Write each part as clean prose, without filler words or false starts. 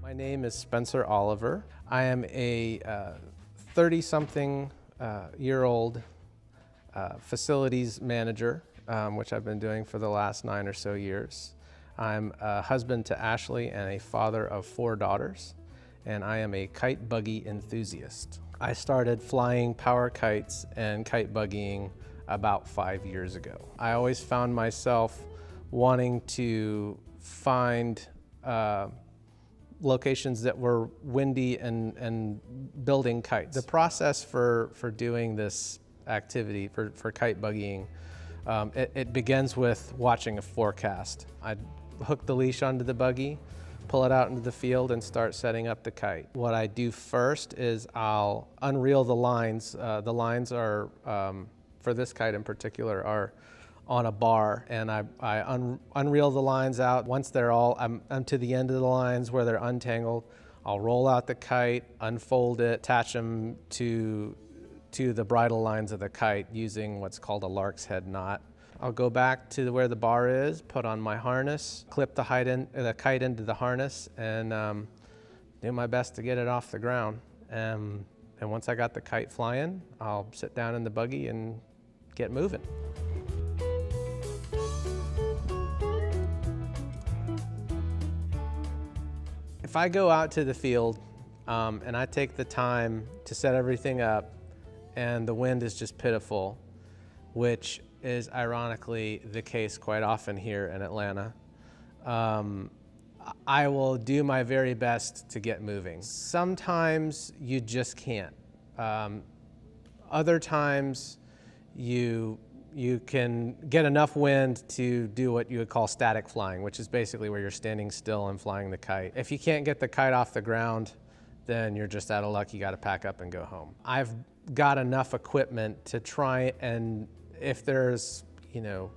My name is Spencer Oliver. I am a 30-something year old facilities manager, which I've been doing for the last 9 or so years. I'm a husband to Ashley and a father of 4 daughters, and I am a kite buggy enthusiast. I started flying power kites and kite buggying about 5 years ago. I always found myself wanting to find locations that were windy and building kites. The process for doing this activity, for kite buggying, it begins with watching a forecast. I'd hook the leash onto the buggy, pull it out into the field, and start setting up the kite. What I do first is I'll unreel the lines. The lines are, for this kite in particular, are on a bar, and I unreel the lines out. Once they're all, I'm to the end of the lines where they're untangled, I'll roll out the kite, unfold it, attach them to the bridle lines of the kite using what's called a lark's head knot. I'll go back to where the bar is, put on my harness, clip the kite into the harness, and do my best to get it off the ground. And once I got the kite flying, I'll sit down in the buggy and get moving. If I go out to the field and I take the time to set everything up and the wind is just pitiful, which is ironically the case quite often here in Atlanta, I will do my very best to get moving. Sometimes you just can't. Other times you can get enough wind to do what you would call static flying, which is basically where you're standing still and flying the kite. If you can't get the kite off the ground, then you're just out of luck. You got to pack up and go home. I've got enough equipment to try, and if there's, you know,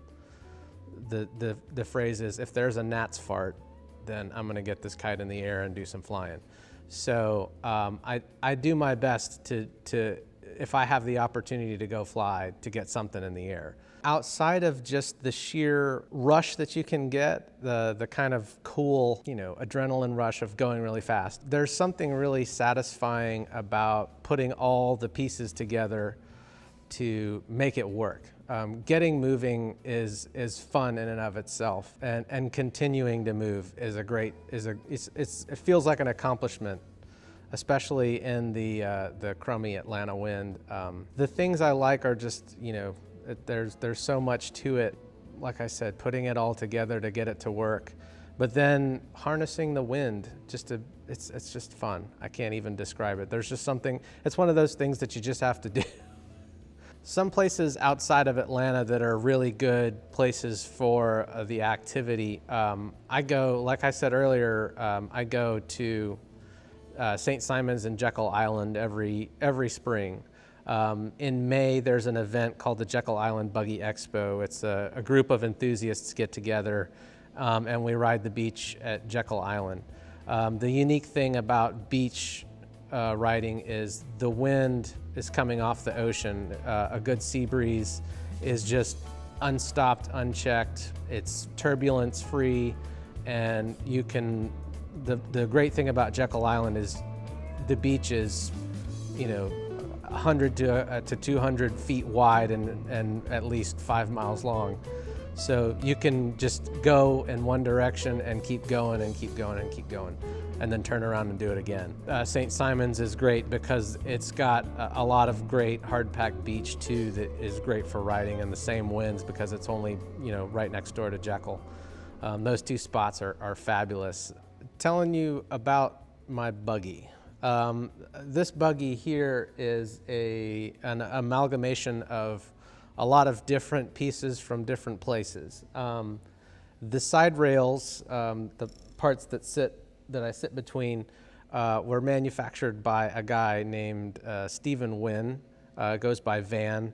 the phrase is, if there's a gnat's fart, then I'm going to get this kite in the air and do some flying. So I do my best to if I have the opportunity to go fly, to get something in the air. Outside of just the sheer rush that you can get, the kind of cool, you know, adrenaline rush of going really fast, there's something really satisfying about putting all the pieces together to make it work. Getting moving is fun in and of itself, and continuing to move is it feels like an accomplishment, especially in the crummy Atlanta wind. The things I like are just, you know, there's so much to it. Like I said, putting it all together to get it to work, but then harnessing the wind, it's just fun. I can't even describe it. There's just something, it's one of those things that you just have to do. Some places outside of Atlanta that are really good places for the activity, I go, like I said earlier, I go to St. Simon's and Jekyll Island every spring. In May, there's an event called the Jekyll Island Buggy Expo. It's a group of enthusiasts get together and we ride the beach at Jekyll Island. The unique thing about beach riding is the wind is coming off the ocean. A good sea breeze is just unstopped, unchecked. It's turbulence free, and you can, the great thing about Jekyll Island is the beach is, you know, 100 to 200 feet wide and at least 5 miles long. So you can just go in one direction and keep going and keep going and keep going, and then turn around and do it again. St. Simon's is great because it's got a lot of great hard-packed beach too that is great for riding in the same winds because it's only, you know, right next door to Jekyll. Those two spots are fabulous. Telling you about my buggy. This buggy here is an amalgamation of a lot of different pieces from different places. The side rails, the parts that I sit between, were manufactured by a guy named Stephen Wynn, goes by Van.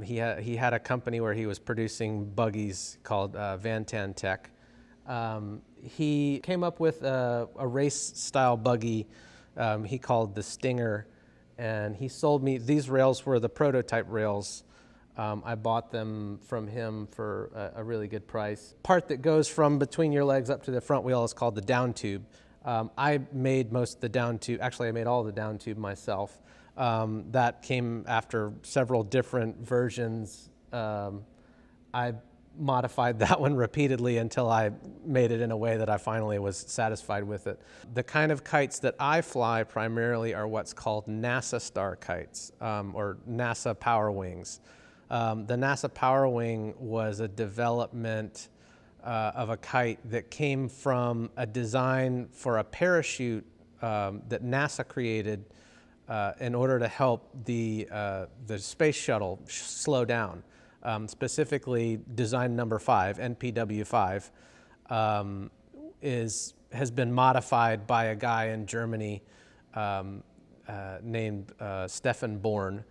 He had a company where he was producing buggies called Van Tan Tech. He came up with a race-style buggy he called the Stinger, and he sold me, these rails were the prototype rails. I bought them from him for a really good price. Part that goes from between your legs up to the front wheel is called the down tube. I made most of the down tube, actually I made all the down tube myself. That came after several different versions. I modified that one repeatedly until I made it in a way that I finally was satisfied with it. The kind of kites that I fly primarily are what's called NASA Star kites, or NASA Power Wings. The NASA Power Wing was a development of a kite that came from a design for a parachute that NASA created in order to help the space shuttle slow down. Specifically, design number 5, NPW5, has been modified by a guy in Germany named Stefan Born.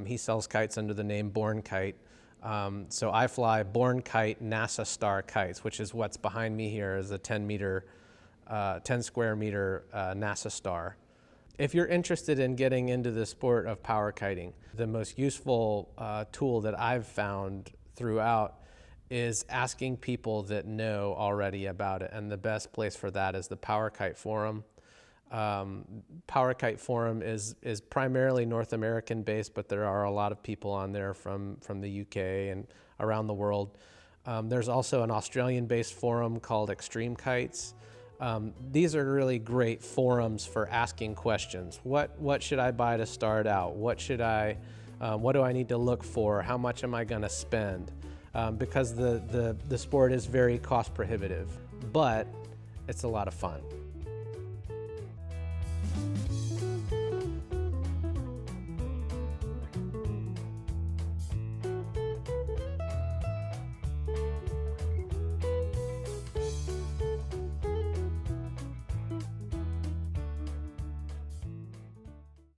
He sells kites under the name Born Kite. So I fly Born Kite NASA Star kites, which is what's behind me here is a 10 square meter NASA Star. If you're interested in getting into the sport of power kiting, the most useful tool that I've found throughout is asking people that know already about it, and the best place for that is the Power Kite Forum. Power Kite Forum is primarily North American based, but there are a lot of people on there from the UK and around the world. There's also an Australian based forum called Extreme Kites. These are really great forums for asking questions. What should I buy to start out? What do I need to look for? How much am I going to spend? Because the sport is very cost prohibitive, but it's a lot of fun.